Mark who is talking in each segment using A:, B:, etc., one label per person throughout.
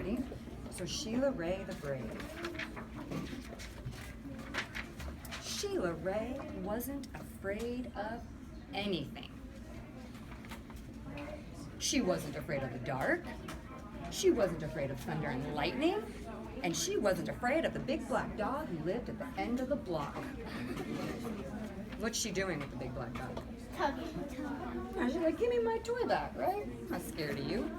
A: ready? So Sheila Ray the Brave. Sheila Ray wasn't afraid of anything. She wasn't afraid of the dark. She wasn't afraid of thunder and lightning. And she wasn't afraid of the big black dog who lived at the end of the block. What's she doing with the big black dog? She's like, give me my toy back, right? I'm not scared of you.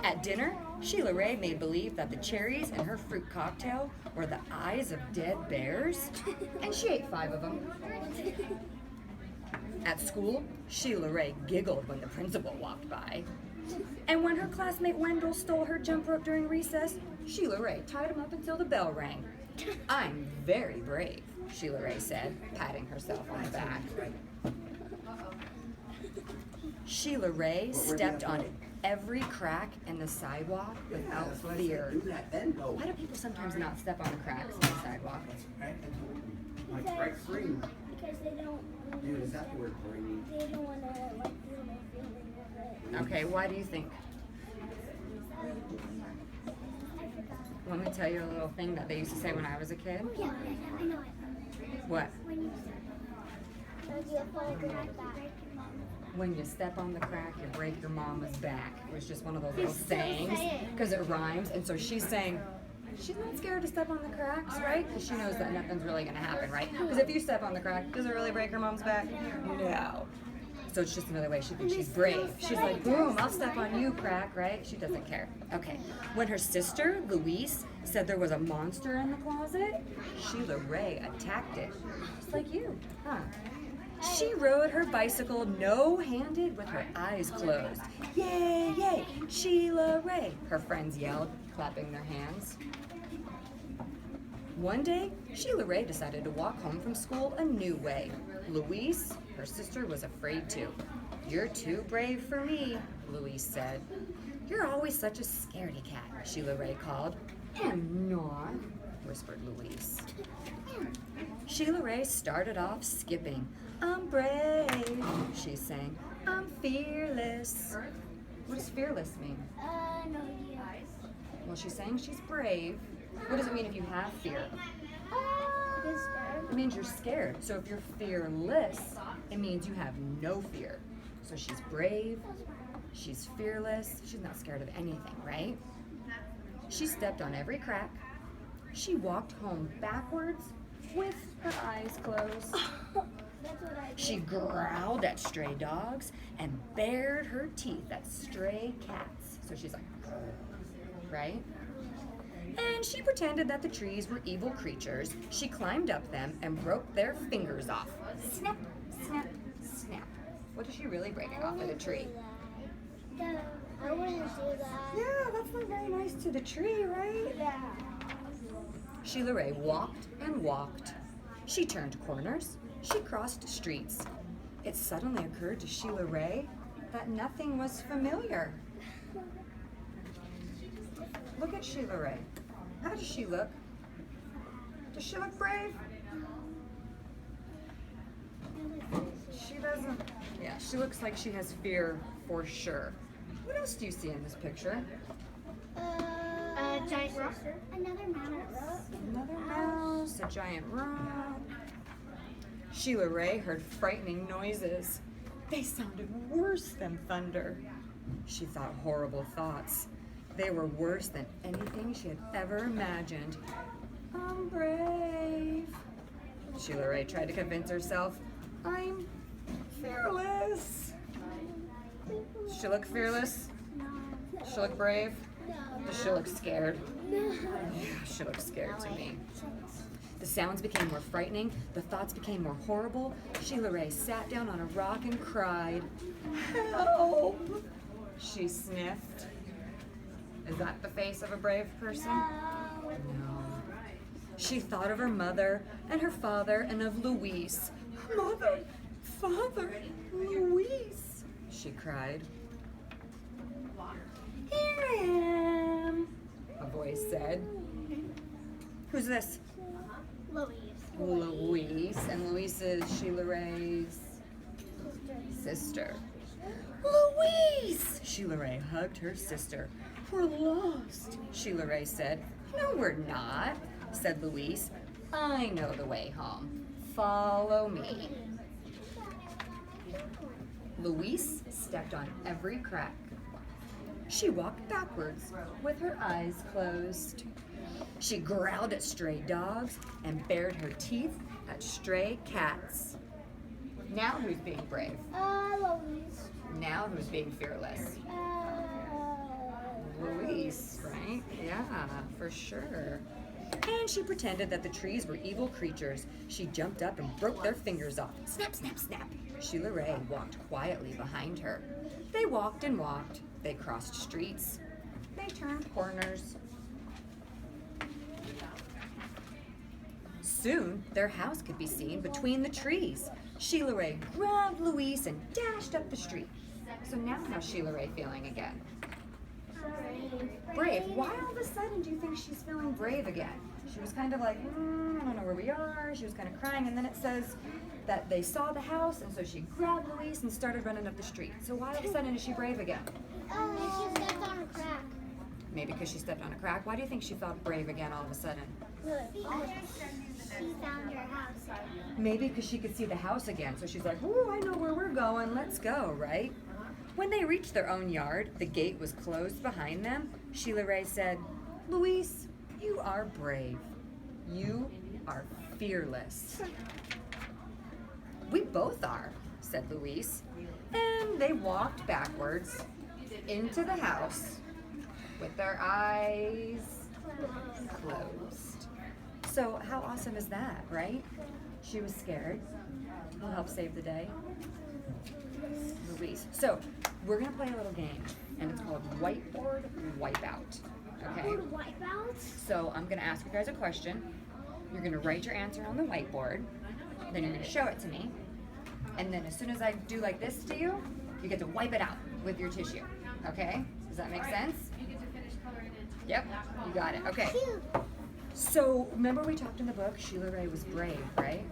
A: At dinner, Sheila Ray made believe that the cherries in her fruit cocktail were the eyes of dead bears, and she ate 5 of them. At school, Sheila Ray giggled when the principal walked by. And when her classmate Wendell stole her jump rope during recess, Sheila Ray tied him up until the bell rang. I'm very brave, Sheila Ray said, patting herself on the back. Sheila Ray stepped on every crack in the sidewalk without fear. Why do people sometimes not step on the cracks in the sidewalk?
B: Because they don't.
C: Dude, is that the word brainy?
B: They don't want to like feel no feeling of it.
A: Okay, why do you think? Want me to tell you a little thing that they used to say when I was a kid?
B: Yeah, I know it.
A: What?
B: When you fall like that.
A: When you step on the crack, you break your mama's back. It was just one of those
B: They
A: little
B: still
A: sayings
B: say it.
A: because it rhymes. And so she's saying, she's not scared to step on the cracks, right? Because she knows that nothing's really going to happen, right? Because if you step on the crack, does it really break her mom's back? No. So it's just another way she thinks she's brave. She's like, boom, I'll step on you, crack, right? She doesn't care. Okay. When her sister, Louise, said there was a monster in the closet, Sheila Ray attacked it. Just like you, huh? She rode her bicycle no-handed with her eyes closed. Yay, yay, Sheila Ray, her friends yelled, clapping their hands. One day, Sheila Ray decided to walk home from school a new way. Louise, her sister, was afraid too. You're too brave for me, Louise said. You're always such a scaredy cat, Sheila Ray called. I'm not, whispered Louise. Sheila Ray started off skipping. I'm brave, she sang. I'm fearless. What does fearless mean?
B: No idea.
A: Well, she's saying she's brave. What does it mean if you have fear? It means you're scared. So if you're fearless, it means you have no fear. So she's brave, she's fearless, she's not scared of anything, right? She stepped on every crack. She walked home backwards with her eyes closed. She growled at stray dogs and bared her teeth at stray cats. So she's like, right? And she pretended that the trees were evil creatures. She climbed up them and broke their fingers off. Snap, snap, snap. What is she really breaking off of the tree?
B: I wouldn't do that.
A: Yeah, that's not very nice to the tree, right?
B: Yeah.
A: Sheila Ray walked and walked. She turned corners. She crossed streets. It suddenly occurred to Sheila Ray that nothing was familiar. Look at Sheila Ray. How does she look? Does she look brave? She doesn't. Yeah, she looks like she has fear for sure. What else do you see in this picture?
B: Giant rock. Another mouse.
A: Another mouse, a giant rock. Sheila Ray heard frightening noises. They sounded worse than thunder. She thought horrible thoughts. They were worse than anything she had ever imagined. I'm brave. Sheila Ray tried to convince herself, I'm fearless. Does she look fearless? Does she look brave? Does she look scared? Yeah, she looks scared to me. The sounds became more frightening. The thoughts became more horrible. Sheila Ray sat down on a rock and cried. Help! She sniffed. Is that the face of a brave person? No. She thought of her mother and her father and of Louise. Mother, father, Louise, she cried. Here I am, a voice said. Who's this? Louise. And Louise is Sheila Ray's sister. Louise! Sheila Ray hugged her sister. We're lost, Sheila Ray said. No, we're not, said Louise. I know the way home. Follow me. Louise stepped on every crack. She walked backwards with her eyes closed. She growled at stray dogs and bared her teeth at stray cats. Now who's being brave?
B: Louise.
A: Now who's being fearless? Louise, right? Yeah, for sure. And she pretended that the trees were evil creatures. She jumped up and broke their fingers off. Snap, snap, snap. Sheila Ray walked quietly behind her. They walked and walked. They crossed streets. They turned corners. Soon, their house could be seen between the trees. Sheila Ray grabbed Louise and dashed up the street. So now how's Sheila Ray feeling again? Brave. Why all of a sudden do you think she's feeling brave again? She was kind of like, I don't know where we are. She was kind of crying, and then it says that they saw the house, and so she grabbed Louise and started running up the street. So why all of a sudden is she brave again?
B: She stepped on a crack.
A: Maybe because she stepped on a crack. Why do you think she felt brave again all of a sudden?
B: Because she found her house.
A: Maybe because she could see the house again. So she's like, ooh, I know where we're going. Let's go, right? When they reached their own yard, the gate was closed behind them. Sheila Ray said, Louise, you are brave. You are fearless. We both are, said Louise. And they walked backwards into the house with their eyes closed. So how awesome is that, right? She was scared. We'll help save the day. Louise. So we're gonna play a little game, and it's called Whiteboard Wipeout. Okay?
B: Wipeout?
A: So I'm gonna ask you guys a question. You're gonna write your answer on the whiteboard. Then you're gonna show it to me. And then as soon as I do like this to you, you get to wipe it out with your tissue. Okay? Does that make sense? Yep, you got it. Okay. So remember we talked in the book, Sheila Ray was brave, right?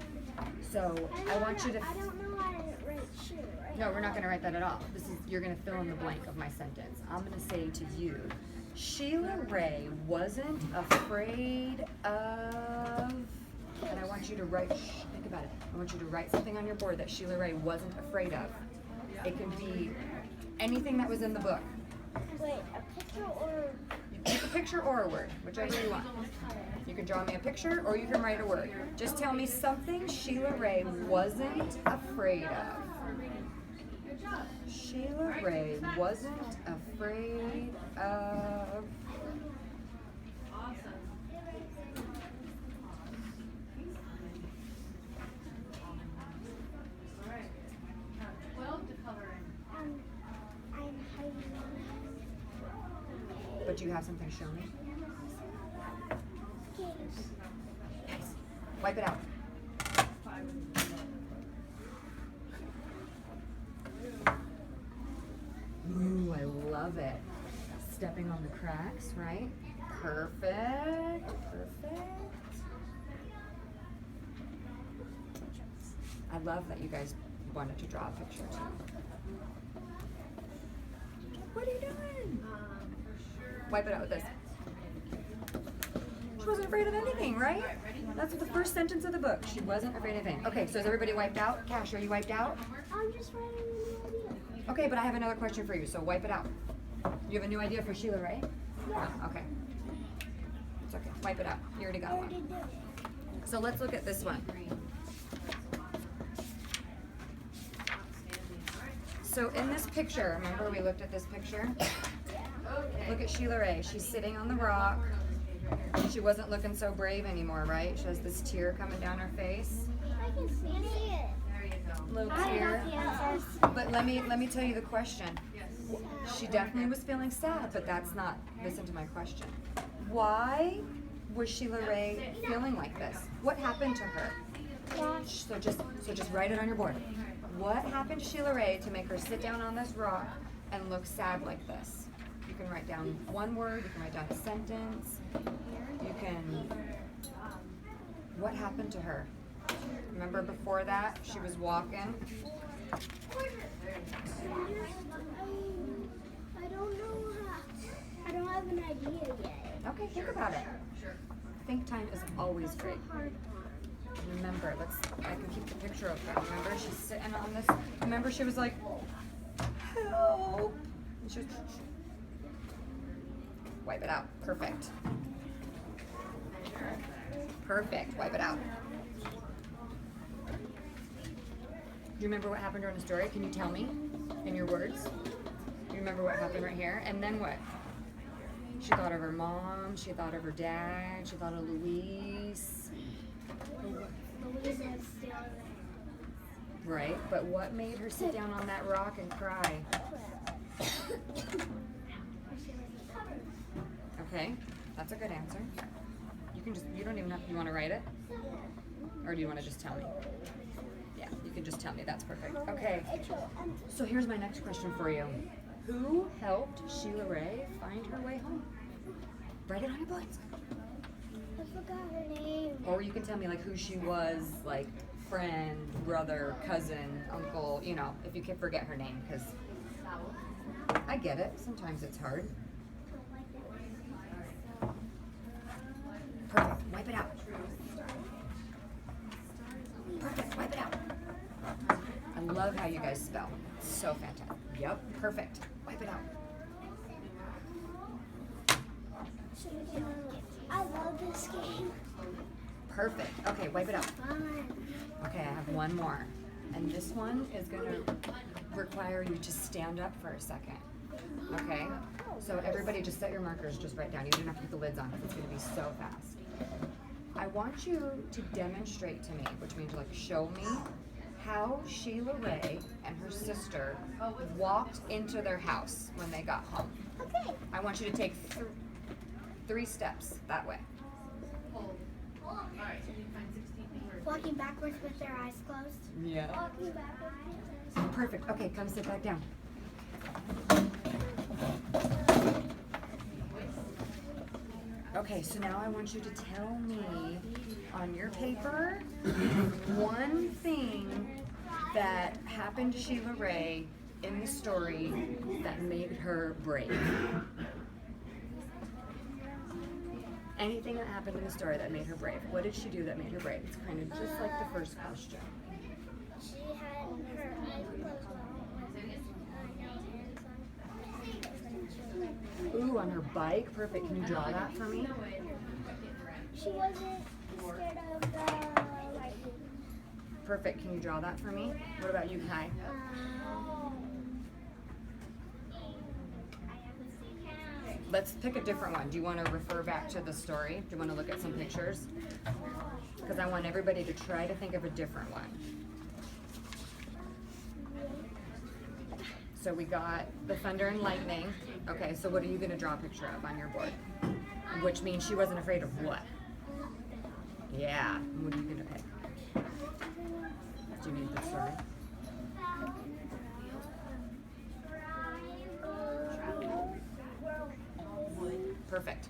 A: So I want you to.
B: I don't know how to write Sheila Ray.
A: No, we're not going to write that at all. You're going to fill in the blank of my sentence. I'm going to say to you, Sheila Ray wasn't afraid of. And I want you to write. Think about it. I want you to write something on your board that Sheila Ray wasn't afraid of. It can be anything that was in the book.
B: Wait, a picture or?
A: You pick a picture or a word, whichever you want. You can draw me a picture or you can write a word. Just tell me something Sheila Ray wasn't afraid of. Sheila Ray wasn't afraid of.
B: I'm hiding.
A: But you have something to show me? Nice. Wipe it out. Ooh, I love it. Stepping on the cracks, right? Perfect. Perfect. I love that you guys wanted to draw a picture too. What are you doing? Wipe it out with this. She wasn't afraid of anything, right? That's the first sentence of the book. She wasn't afraid of anything. Okay, so is everybody wiped out? Cash, are you wiped out?
B: I'm just writing a new idea.
A: Okay, but I have another question for you, so wipe it out. You have a new idea for Sheila, right?
B: Yeah.
A: Oh, okay. It's okay. Wipe it out. You already got
B: I already
A: one.
B: did it.
A: So let's look at this one. So in this picture, remember we looked at this picture? Look at Sheila Ray. She's sitting on the rock. She wasn't looking so brave anymore, right? She has this tear coming down her face.
B: I can see it.
A: Little
B: I
A: tear.
B: got the answers.
A: But let me tell you the question. She definitely was feeling sad, but that's not. Listen to my question. Why was Sheila Ray feeling like this? What happened to her? So just write it on your board. What happened to Sheila Ray to make her sit down on this rock and look sad like this? You can write down one word. You can write down a sentence. You can. What happened to her? Remember before that, she was walking.
B: I don't know how. I don't
A: Okay, think about it. Think time is always great. Remember, I can keep the picture open. Remember, she's sitting on this. Remember, she was like, help. And she was, wipe it out. Perfect. Perfect. Wipe it out. Do you remember what happened during the story? Can you tell me in your words? Do you remember what happened right here? And then what? She thought of her mom. She thought of her dad. She thought of Luis.
B: Louise is still
A: Right, but what made her sit down on that rock and cry? Okay, that's a good answer. You don't even have, you want to write it? Or do you want to just tell me? Yeah, you can just tell me, that's perfect. Okay, so here's my next question for you. Who helped Sheila Ray find her way home? Write it on your boards.
B: I forgot her name.
A: Or you can tell me like who she was, like friend, brother, cousin, uncle, you know, if you can forget her name, because I get it. Sometimes it's hard. Perfect. Wipe it out. Perfect. Wipe it out. I love how you guys spell. It's so fantastic. Yep. Perfect. Wipe it out.
B: I love this game.
A: Perfect. Okay, wipe it out.
B: Fun.
A: Okay, I have one more. And this one is going to require you to stand up for a second. Okay? So everybody just set your markers just right down. You don't have to put the lids on because it's going to be so fast. I want you to demonstrate to me, which means like show me how Sheila Ray and her sister walked into their house when they got home.
B: Okay.
A: I want you to take 3 steps that way.
B: Walking backwards with their eyes closed.
A: Yeah.
B: Walking backwards.
A: Perfect. Okay, come sit back down. Okay, so now I want you to tell me on your paper one thing that happened to Sheila Ray in the story that made her brave. Anything that happened in the story that made her brave. What did she do that made her brave? It's kind of just like the first question.
B: She had her eyes closed with
A: Ooh, on her bike. Perfect. Can you draw that for me?
B: She wasn't scared of the lightning.
A: Perfect. Can you draw that for me? What about you, Kai? Let's pick a different one. Do you want to refer back to the story? Do you want to look at some pictures? Because I want everybody to try to think of a different one. So we got the thunder and lightning. Okay, so what are you going to draw a picture of on your board? Which means she wasn't afraid of what? Yeah. What are you going to pick? Do you need the story? Perfect.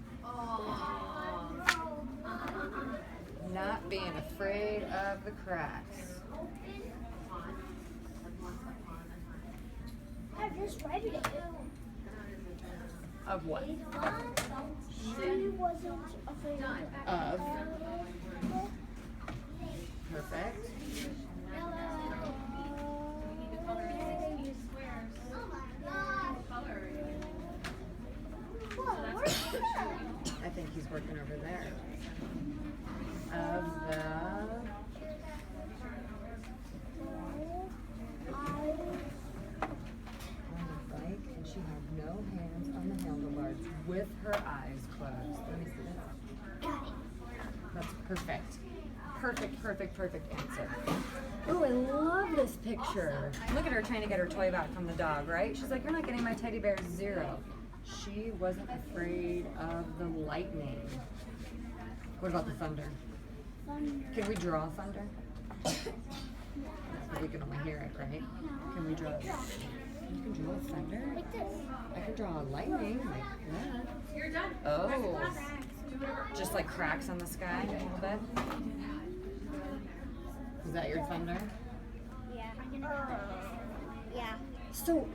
A: Not being afraid of the cracks.
B: I just read it.
A: Of what?
B: She wasn't afraid
A: Of. Perfect. I think he's working over there. Of the bike, and she had no hands on the handlebars with her eyes closed. Let me see that. That's perfect. Perfect answer. Ooh, I love this picture. Look at her trying to get her toy back from the dog, right? She's like, you're not getting my teddy bear, 0. She wasn't afraid of the lightning. What about the thunder? Can we draw thunder? But we can only hear it, right? Can we draw? You can draw thunder?
B: Like this.
A: I can draw lightning like that. You're done. Oh. Just like cracks on the sky a little bit? Is that your thunder?
B: Yeah. Yeah.
A: So,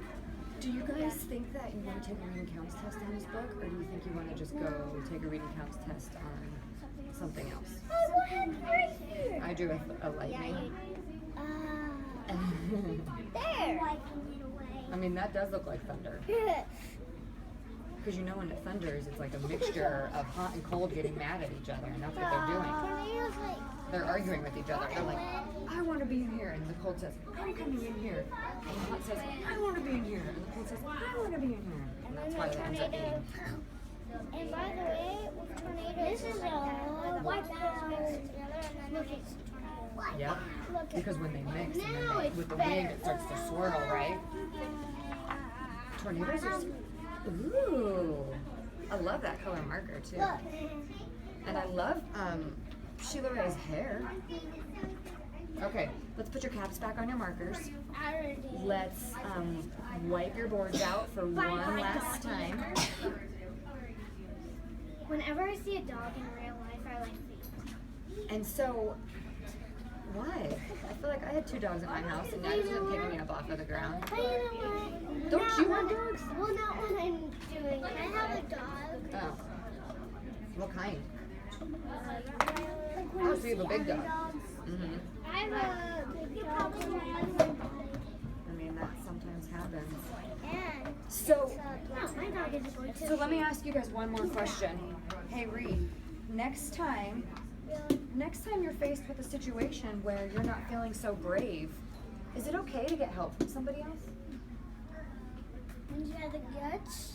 A: Do you guys think that you want to take a reading counts test on this book, or do you think you want to just go take a reading counts test on something else?
B: Oh, what happened right here?
A: I drew a lightning.
B: There.
A: I mean, that does look like thunder. Because you know when it thunders, it's like a mixture of hot and cold getting mad at each other, and that's what they're doing.
B: Tornadoes like.
A: They're arguing with each other. They're like, I want to be in here. And the cold says, I'm coming in here. And the hot says, I want to be in here. And the cold says, I want to be in here. And that's why they end up eating.
B: And by the way, with tornadoes, this is a wipe out together and then it's
A: Yep.
B: Look
A: Because when they mix, and
B: Now
A: then they,
B: it's
A: with the
B: better.
A: wind, it starts to swirl, right? Tornadoes are... Ooh. I love that color marker, too.
B: Look.
A: And I love Sheila Ray's hair. Okay, let's put your caps back on your markers.
B: I already.
A: Let's wipe your boards out for one last time.
B: Whenever I see a dog in real life, I like feet.
A: And so, why? I feel like I had 2 dogs in my house, and now you're picking me up off of the ground.
B: But you know what?
A: Don't
B: Not
A: you
B: when-
A: want dogs?
B: Well, not when I'm doing. I have a dog.
A: Oh. What kind?
B: Like when
A: Oh,
B: you
A: so you have a
B: see
A: big dog.
B: other dogs.
A: Mm-hmm.
B: I have a big dog.
A: I mean, that sometimes happens.
B: And
A: So,
B: no, my dog is going to.
A: so let me ask you guys one more question. Hey, Reed, next time you're faced with a situation where you're not feeling so brave, is it okay to get help from somebody else?
B: When you have the guts,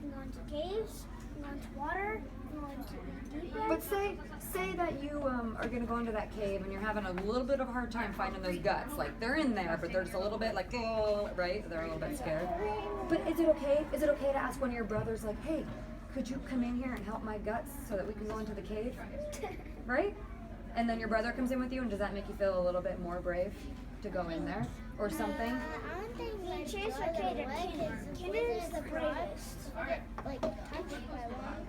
B: you go into caves, you go into water, you go into deep end.
A: But say that you are gonna go into that cave and you're having a little bit of a hard time finding those guts. Like they're in there, but they're just a little bit like, oh, right? They're a little bit scared. But is it okay? Is it okay to ask one of your brothers, like, hey, could you come in here and help my guts so that we can go into the cave? Right? And then your brother comes in with you, and does that make you feel a little bit more brave to go in there or something?
B: I don't think Chase okay to Kid is the bravest. Like touched by one,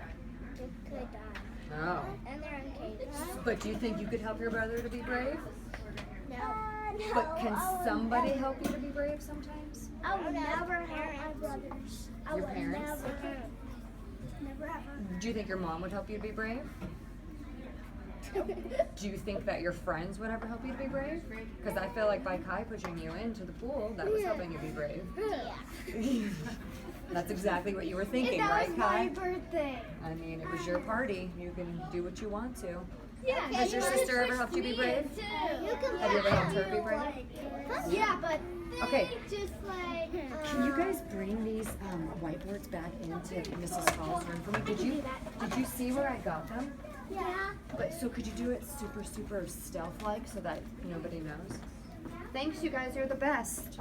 B: it could die.
A: Oh.
B: And they're in cages.
A: But do you think you could help your brother to be brave?
B: No.
A: But can somebody help you to be brave sometimes?
B: I would never help my brothers. I
A: Your
B: would
A: parents?
B: Never ever.
A: Do you think your mom would help you to be brave? Do you think that your friends would ever help you to be brave? Because I feel like by Kai pushing you into the pool, that was helping you be brave.
B: Yeah.
A: That's exactly what you were thinking,
B: that
A: right,
B: was
A: Kai?
B: my birthday.
A: I mean, it was your party. You can do what you want to.
B: Yeah.
A: Has your sister ever helped you be brave?
B: You can
A: Have you ever helped her be brave?
B: Yeah, but
A: Okay.
B: just like.
A: Can you guys bring these whiteboards back into Mrs. Hall's room for me? Did you see where I got them?
B: Yeah.
A: But so could you do it super stealth-like so that nobody knows? Thanks, you guys. You're the best.